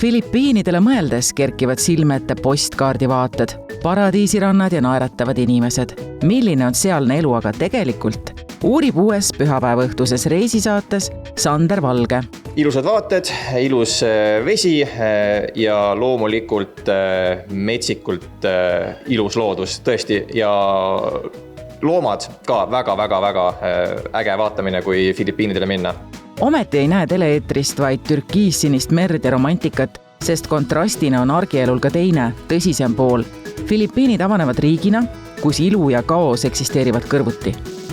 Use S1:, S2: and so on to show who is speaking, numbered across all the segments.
S1: Filipiinidele mõeldes kerkivad silme ette postkaardivaated, paradiisirannad ja naeratavad inimesed. Milline on sealne elu aga tegelikult? Uurib uues pühapäeva õhtuses reisisaates Sander Valge.
S2: Ilusad vaated, ilus vesi ja loomulikult metsikult ilus loodus tõesti ja loomad ka väga äge vaatamine, kui Filipiinidele minna.
S1: Ometi ei näe teleeetrist vaid türkiissinist merd ja romantikat, sest kontrastina on argielul ka teine, tõsisem pool. Filipiinid avanevad riigina, kus ilu ja kaos eksisteerivad kõrvuti.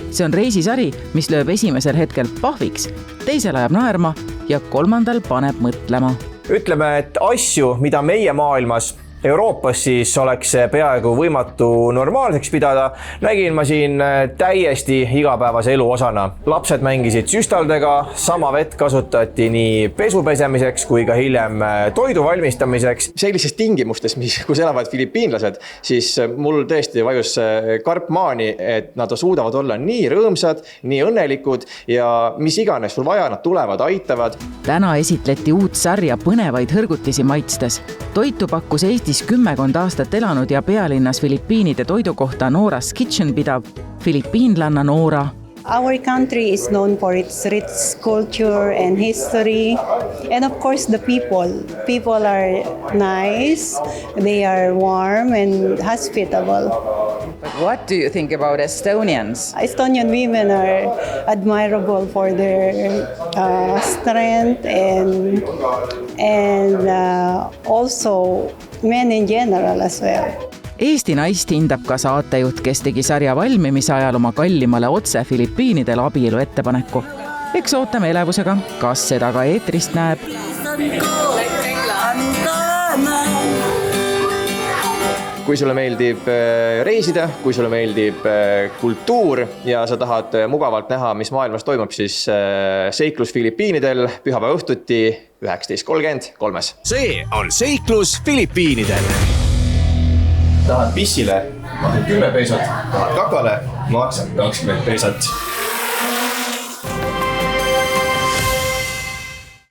S1: See on reisisari, mis lööb esimesel hetkel pahviks, teisel ajab naerma ja kolmandal paneb mõtlema.
S3: Ütleme, et asju, mida meie maailmas Euroopas siis oleks peaaegu võimatu normaalseks pidada, nägin ma siin täiesti igapäevase elu osana. Lapsed mängisid süstaldega, sama vett kasutati nii pesu pesemiseks kui ka hiljem toidu valmistamiseks.
S2: Sellises tingimustes, kus elavad filipiinlased, siis mul tõesti vajus karp maani, et nad suudavad olla nii rõõmsad, nii õnnelikud ja mis iganes sul vaja, nad tulevad, aitavad.
S1: Täna esitleti uut sarja põnevaid hõrgutisi maitstes. Toitu pakkus Eestis 10 aastat elanud ja pealinnas Filipiinide toidukohta Nora's Kitchen pidav filipiinlanna Nora.
S4: Our country is known for its rich culture and history. And of course, the people. People are nice, they are warm and hospitable.
S1: But what do you think about Estonians?
S4: Estonian women are admirable for their strength and also men in general as well.
S1: Eesti naist hindab ka saatejuht, kes tegi sarja valmimise ajal oma kallimale otse Filipiinidele abielu ettepaneku. Eks ootame elevusega, kas seda ka eetrist näeb.
S2: Kui sulle meeldib reisida, kui sulle meeldib kultuur ja sa tahad mugavalt näha, mis maailmas toimub, siis Seiklus Filipiinidel pühapäeva õhtuti 19:33.
S5: See on Seiklus Filipiinidel.
S3: Tahad pissile, maksan 10 peesot, tahad kakale, maksan 20 peesot.